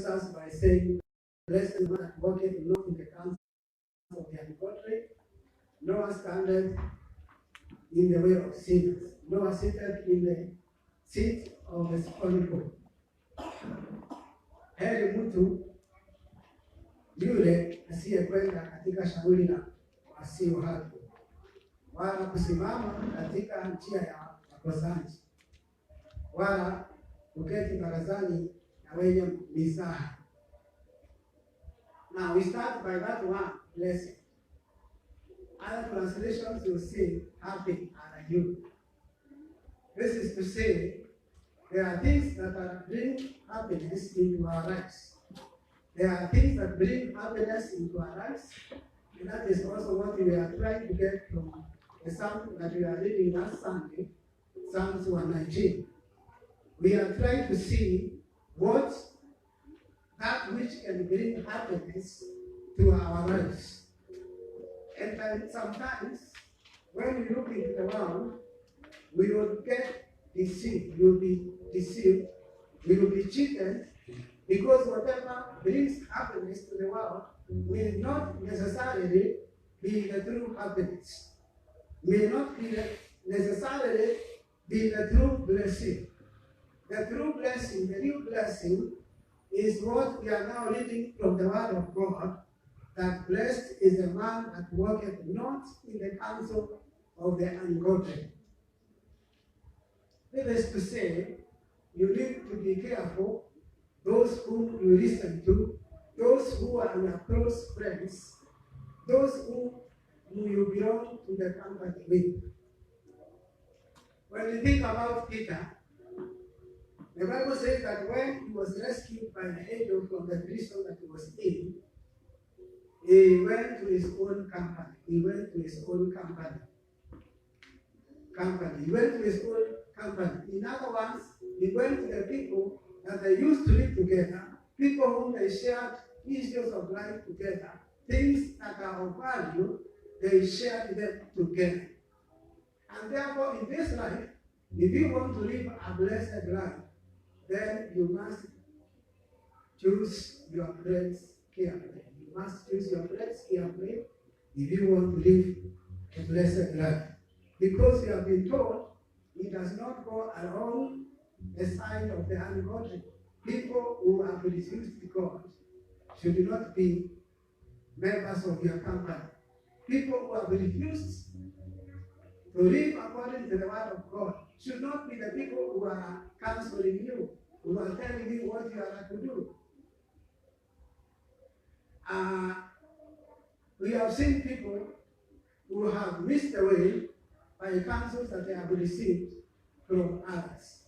us by saying, blessed man that walketh not in the counsel of the ungodly, nor standeth in the way of sinners, nor sitteth in the seat of the scornful. Heri mtu yule asiyekwenda katika shauri la wasio haki, wala kusimama katika njia ya wakosaji, wala kuketi barazani na wenye mizaha. Now we start by that one, blessed. Other translations will say, happy are you. This is to say, there are things that bring happiness into our lives. There are things that bring happiness into our lives, and that is also what we are trying to get from the psalm that we are reading last Sunday, Psalms 119. We are trying to see what that which can bring happiness to our lives. And then sometimes, when we look into the world, we will get deceived. We will be deceived. We will be cheated, because whatever brings happiness to the world will not necessarily be the true happiness. May not be necessarily be the true blessing. The true blessing, the real blessing, is what we are now reading from the Word of God, that blessed is the man that walketh not in the counsel of the ungodly. That is to say, you need to be careful, those whom you listen to, those who are your close friends, those whom you belong to the company with. When you think about Peter, the Bible says that when he was rescued by the angel from the prison that he was in, he went to his own company. He went to his own company. He went to his own company. In other words, he went to the people that they used to live together, people whom they shared issues of life together, things that are of value, they shared them together. And therefore, in this life, if you want to live a blessed life, then you must choose your friends carefully. You must choose your friends carefully if you want to live a blessed life. Because you have been told it does not go along the side of the ungodly. People who have refused God should not be members of your company. People who have refused to live according to the word of God should not be the people who are counseling you, who are telling you what you are to do. We have seen people who have missed the way by counsels that they have received from others.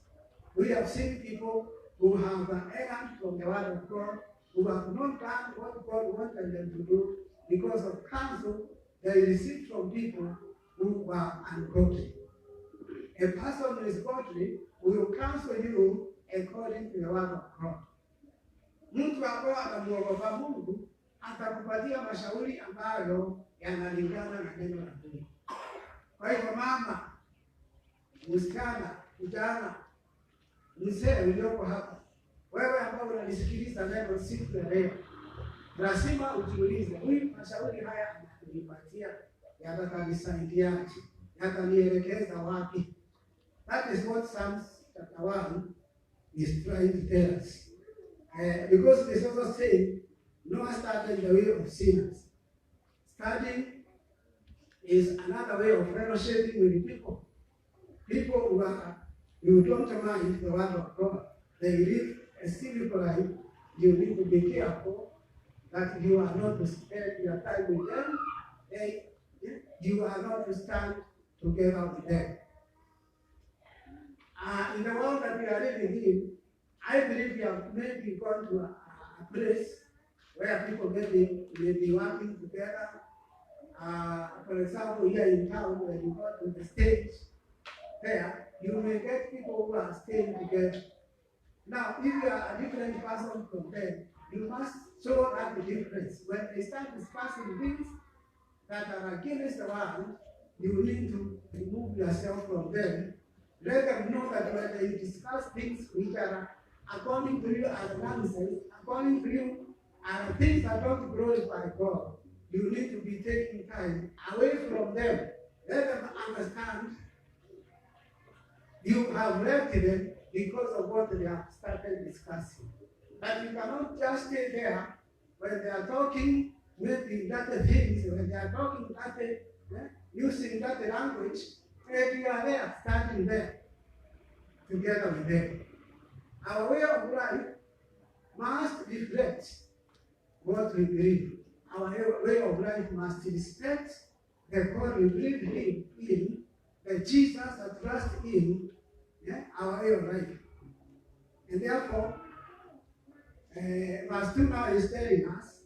We have seen people who have erred from the word of God, who have not done what God wanted them to do because of counsel they received from people who were ungodly. A person who is godly will counsel you according to the word of God. Mtu ambaye anamuogopa Mungu atakupatia mashauri ambayo yanalingana na neno la Mungu. Kwa hivyo mama, msichana, kijana, mzee ulioko hapa, wewe ambao unanisikiliza neno siku ya leo, lazima ujiulize, huyu mashauri haya ananipatia yatanisaidiaje? Yatanielekeza wapi? That is what Psalms chapter 1 is trying to tell us. Because it is also saying, no study in the way of sinners. Studying is another way of fellowshipping with people. People who don't mind the word of God. They live a sinful life. You need to be careful that you are not to spend your time with them. You are not to stand together with them. In the world that we are living in, I believe we have maybe gone to a place where people may be working together. For example, here in town, when you go to the stage, there, you may get people who are staying together. Now, if you are a different person from them, you must show that the difference. When they start discussing things that are against the world, you need to remove yourself from them. Let them know that when they discuss things which are according to you as nonsense, calling to you are things that don't glorify God, you need to be taking time away from them. Let them understand you have left them because of what they have started discussing. But you cannot just stay there when they are talking, maybe that things, when they are talking that, using that language, and you are there, standing there, together with them. Our way of life must reflect what we believe. Our way of life must respect the God we believe in, the Jesus that trust in, our way of life. And therefore, verse 2 now is telling us,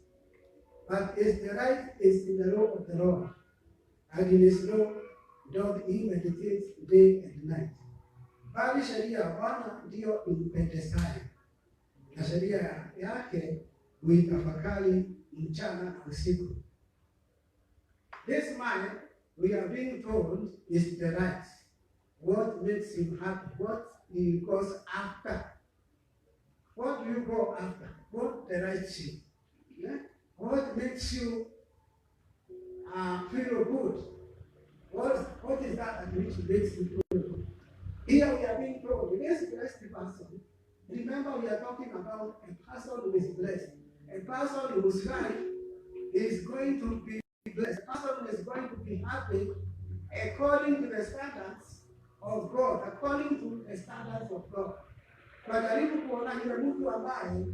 but is the right is in the law of the Lord, and in his law doth he meditate day and night. Bali sheria ya Bwana ndiyo impendezayo, na sheria yake huitafakari mchana na usiku. This man, we are being told, is the right. What makes him happy? What he goes after? What do you go after? What delights you? Yeah? What makes you feel good? What is that which makes you feel good? Here we are being told, this blessed person. Remember, we are talking about a person who is blessed. A person whose life is going to be blessed. A person who is going to be happy according to the standards of God, according to the standards of God. Tunajaribu kuona yule mtu ambaye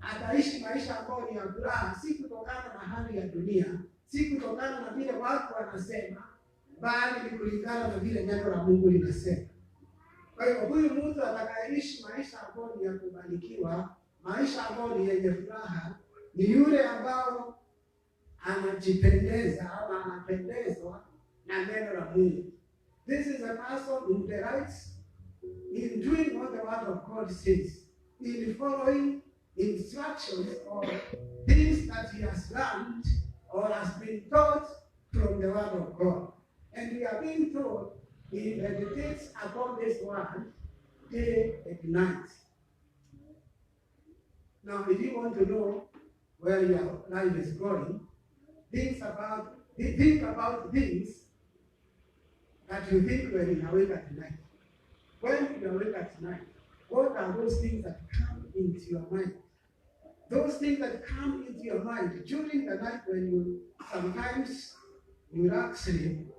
ataishi maisha ambayo ni ya furaha, si kutokana na hali ya dunia, si kutokana na vile watu wanasema, bali ni kulingana na vile neno la Mungu linasema. Kwa hiyo huyu mtu atakayeishi maisha ambayo ni ya kubarikiwa, maisha ambayo ni yenye furaha, ni yule ambao anajipendeza ama anapendezwa na neno la Mungu. This is a person who delights in doing what the word of God says, in following instructions or things that he has learned or has been taught from the word of God. And we are being told he meditates upon this word day and night. Now, if you want to know where your life is going, think about things that you think when you awake at night. When you awake at night, what are those things that come into your mind? Those things that come into your mind during the night when you sometimes you lack sleep,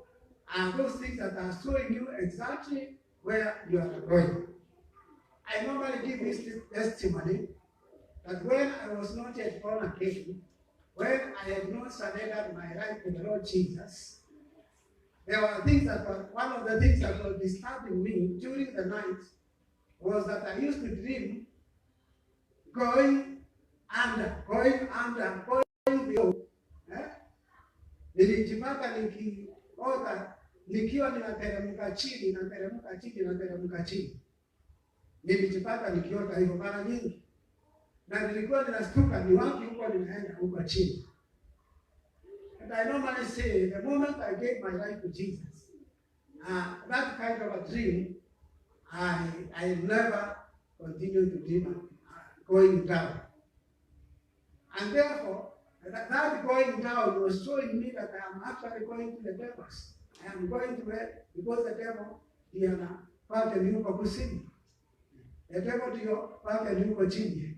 are those things that are showing you exactly where you are going. I normally give this testimony that when I was not yet born again, when I had not surrendered my life to the Lord Jesus, there were things that were, one of the things that was disturbing me during the night was that I used to dream going below. Nilijipata nikiota nikiwa ninateremka chini. Nilijipata nikiota hivyo mara nyingi. Na nilikuwa ninastuka ni wapi huko ninaenda huko chini. And I normally say, the moment I gave my life to Jesus, that kind of a dream, I never continued to dream going down. And therefore, that going down was showing me that I am actually going to the devils. I am going to where, because the devil, he is part of you kusini. The devil is part of you chini.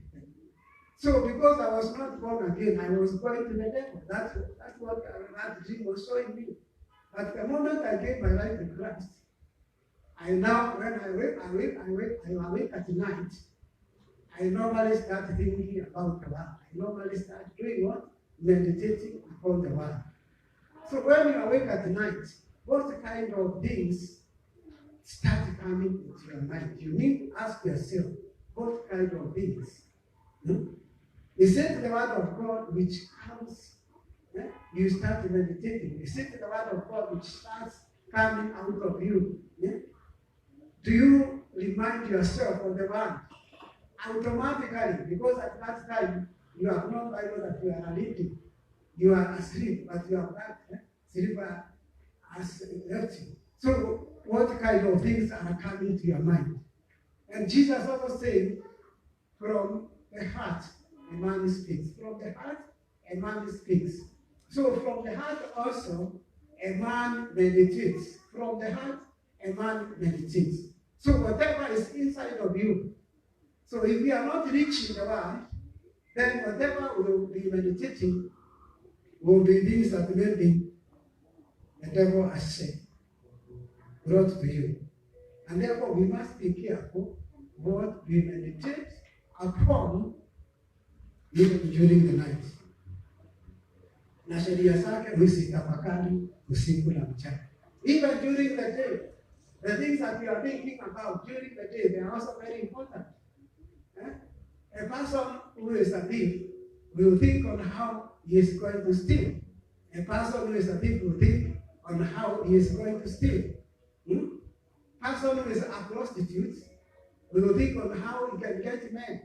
So because I was not born again, I was going to the devil. That's what that dream was showing me. But the moment I gave my life to Christ, when I awake at night, I normally start thinking about the word. I normally start doing what? Meditating upon the word. So when you awake at night, what kind of things start coming into your mind? You need to ask yourself, what kind of things? Is it the word of God which comes, you start meditating? Is it the word of God which starts coming out of you? Do you remind yourself of the word automatically? Because at that time, you have no Bible that you are reading. You are asleep, but you have that sleep has left you. So what kind of things are coming to your mind? And Jesus also said, from the heart, a man speaks. From the heart, a man speaks. So from the heart also, a man meditates. From the heart, a man meditates. So whatever is inside of you. So if we are not rich in the word, then whatever we will be meditating will be things that maybe the devil has said, brought to you. And therefore we must be careful what we meditate upon even during the night. Na sheria zake usitafakari usiku na mchana. Even during the day, the things that we are thinking about during the day, they are also very important. A person who is a thief will think on how he is going to steal. A person who is a thief will think on how he is going to steal. Person who is a prostitute will think on how he can get men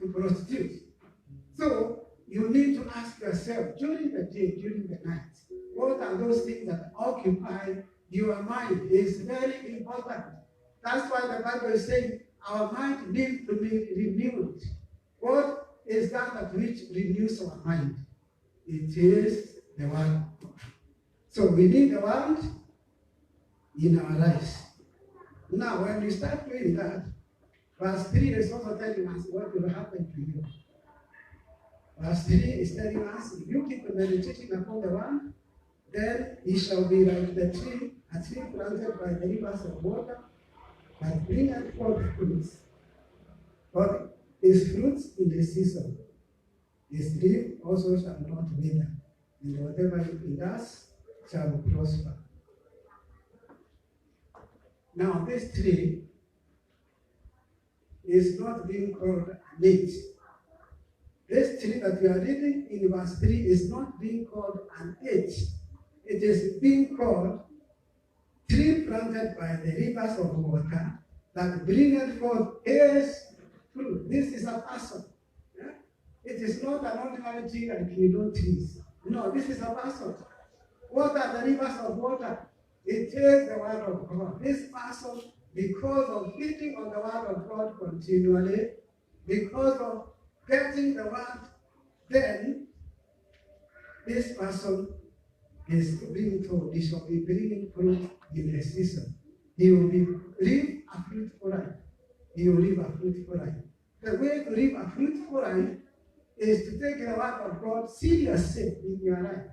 to prostitute. So you need to ask yourself during the day, during the night, what are those things that occupy your mind? Is very important. That's why the Bible is saying our mind needs to be renewed. What is that which renews our mind? It is the word. So we need the word in our lives. Now, when we start doing that, verse 3 is also telling us what will happen to you. Verse 3 is telling us, if you keep meditating upon the word, then he shall be like the tree, a tree planted by the rivers of water, that bringeth forth fruits. But his fruits in the season. His leaf also shall not wither, and whatever he does shall prosper. Now, this tree is not being called a date. This tree that we are reading in verse 3 is not being called an age. It is being called tree planted by the rivers of water that bringeth forth his fruit. This is a person. Yeah? It is not an ordinary tree like you know trees. No, this is a person. What are the rivers of water? It is the word of God. This person, because of feeding on the word of God continually, because of getting the word, then this person is being told he shall be bringing fruit in a season. He will live a fruitful life. He will live a fruitful life. The way to live a fruitful life is to take the word of God seriously in your life.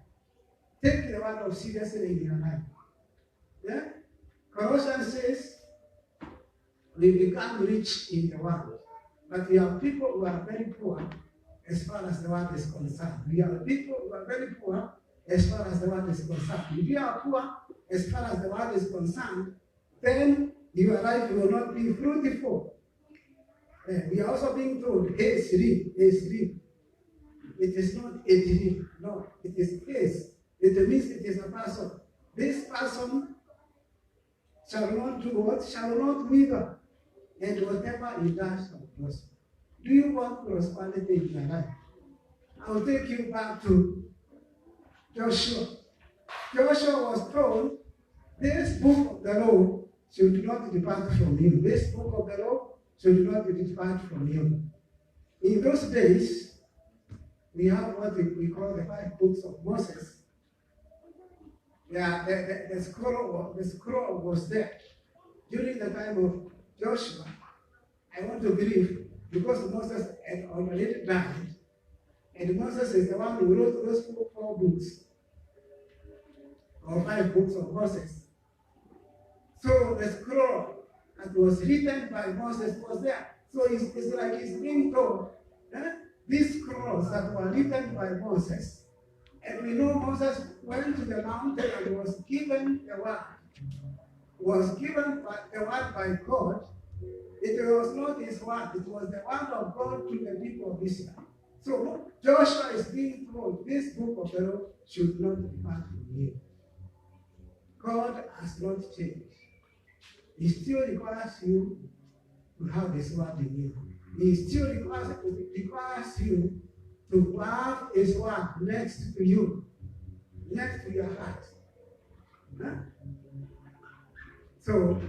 Take the word of seriously in your life. Yeah? Colossians says, we become rich in the world. But we have people who are very poor as far as the word is concerned. We have people who are very poor as far as the word is concerned. If you are poor as far as the word is concerned, then your life will not be fruitful. We are also being told, his reap. It is not a tree. No, it is his. It means it is a person. This person shall not do what? Shall not wither. And whatever he does shall prosper. Do you want prosperity in your life? I will take you back to Joshua. Joshua was told, this book of the law should not depart from you. This book of the law should not depart from you. In those days, we have what we call the 5 books of Moses. Yeah, the scroll was there. During the time of Joshua, I want to believe, because Moses had already died, and Moses is the one who wrote those 4 books, or 5 books of Moses. So the scroll that was written by Moses was there. So it's like he's being told, these scrolls that were written by Moses, and we know Moses went to the mountain and was given the word. Was given the word by God. It was not his word, it was the word of God to the people of Israel. So Joshua is being told, this book of the law should not depart from you. God has not changed. He still requires you to have his word in you. He still requires you to have his word next to you, next to your heart. Huh? So,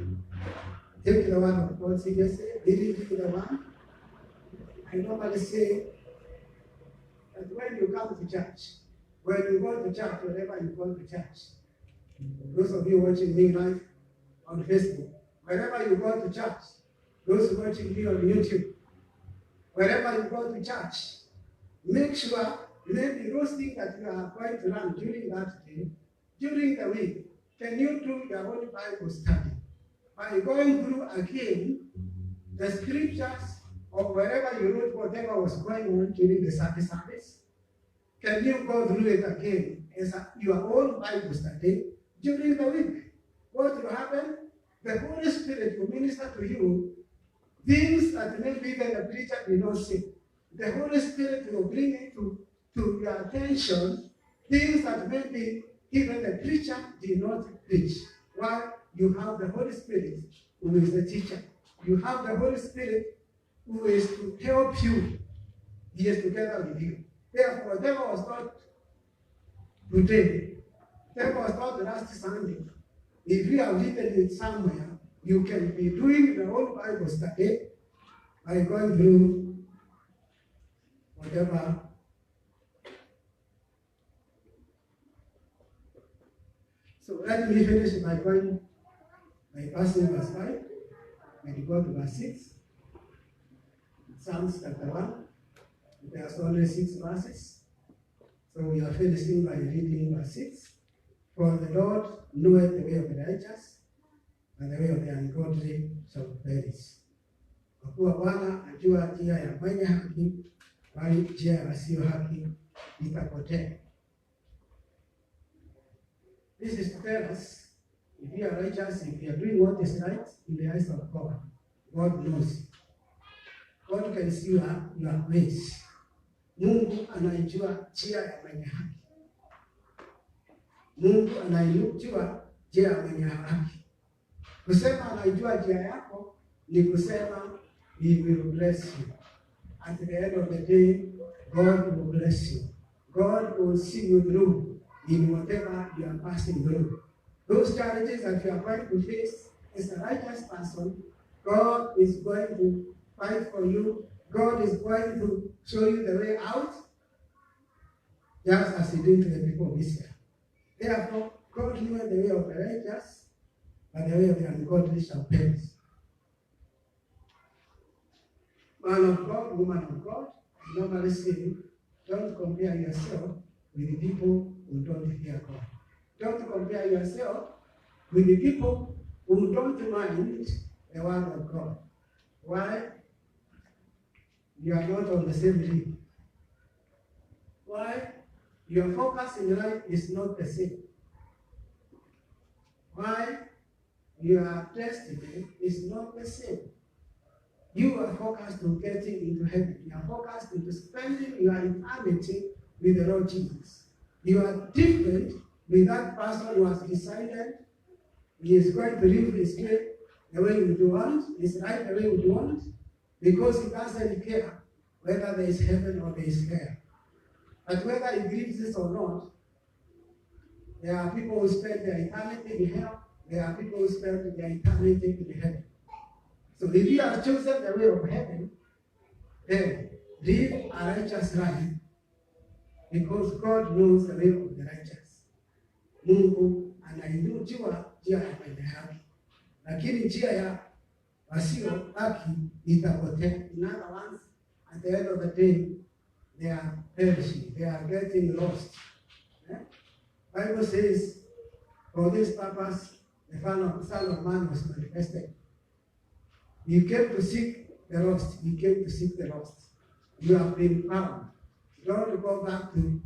take the word of God seriously, believe in the word. I normally say, that when you come to church, when you go to church, wherever you go to church, those of you watching me live on Facebook, wherever you go to church, those watching me on YouTube, wherever you go to church, make sure maybe those things that you are going to learn during that day, during the week, can you do your own Bible study? By going through again the scriptures or wherever you wrote whatever was going on during the Sunday service, can you go through it again as your own Bible study during the week? What will happen? The Holy Spirit will minister to you things that maybe even the preacher did not see. The Holy Spirit will bring it to your attention things that maybe even the preacher did not preach. Why? You have the Holy Spirit who is the teacher. You have the Holy Spirit who is to help you. He is together with you. Therefore, whatever was taught today, whatever was taught last Sunday, if you have written it somewhere, you can be doing the whole Bible study by going through whatever. So let me finish by passing verse 5. When you go to verse 6, Psalms chapter 1, there's only 6 verses. So we are finishing by reading verse 6. For the Lord knoweth the way of the righteous, and the way of the ungodly shall perish. Kwa kuwa Bwana ajua njia ya mwenye haki, bali njia ya wasio haki itapotea. This is to tell us, if you are righteous, if you are doing what is right in the eyes of God, God knows. God can see your ways. Mungu anaijua njia ya mwenye haki. Mungu anaijua njia ya mwenye haki. Kusema anaijua njia yako ni kusema He will bless you. At the end of the day, God will bless you. God will see you through in whatever you are passing through. Those challenges that you are going to face as a righteous person, God is going to fight for you. God is going to show you the way out, just as He did to the people of Israel. Therefore, God knew the way of the righteous, but the way of the ungodly shall perish. Man of God, woman of God, I normally say, don't compare yourself with the people who don't fear God. Don't compare yourself with the people who don't mind the word of God. Why? You are not on the same league. Why? Your focus in life is not the same. Why? Your destiny is not the same. You are focused on getting into heaven. You are focused on spending your eternity with the Lord Jesus. You are different with that person who has decided he is going to live his life the way you do want, his life the way you do want, because he doesn't care whether there is heaven or there is hell. But whether he believes this or not, there are people who spend their eternity in hell, there are people who spend their eternity in heaven. So if you have chosen the way of heaven, then live a righteous life, because God knows the way of the righteous. Mungu anaijua njia ya mwenye haki, lakini njia ya wasio haki itapotea. In other words, at the end of the day, they are perishing, they are getting lost. Bible says, for this purpose, the Son of Man was manifested. He came to seek the lost. He came to seek the lost. You have been found. Don't go back to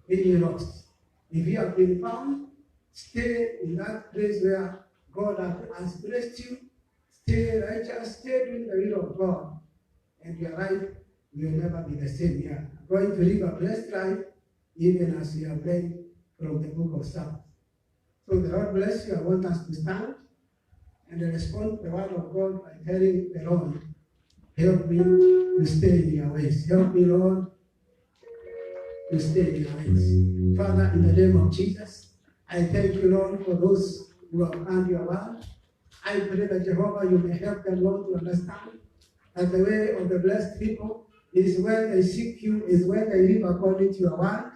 being lost. If you have been found, stay in that place where God has blessed you. Stay righteous. Stay doing the will of God. And your life will never be the same. You are going to live a blessed life, even as we have read from the book of Psalms. So the Lord bless you. I want us to stand and respond to the word of God by telling the Lord, help me to stay in your ways. Help me, Lord, to stay in your ways. Father, in the name of Jesus, I thank you, Lord, for those who have heard your word. I pray that, Jehovah, you may help them, Lord, to understand that the way of the blessed people is when they seek you, is when they live according to your word.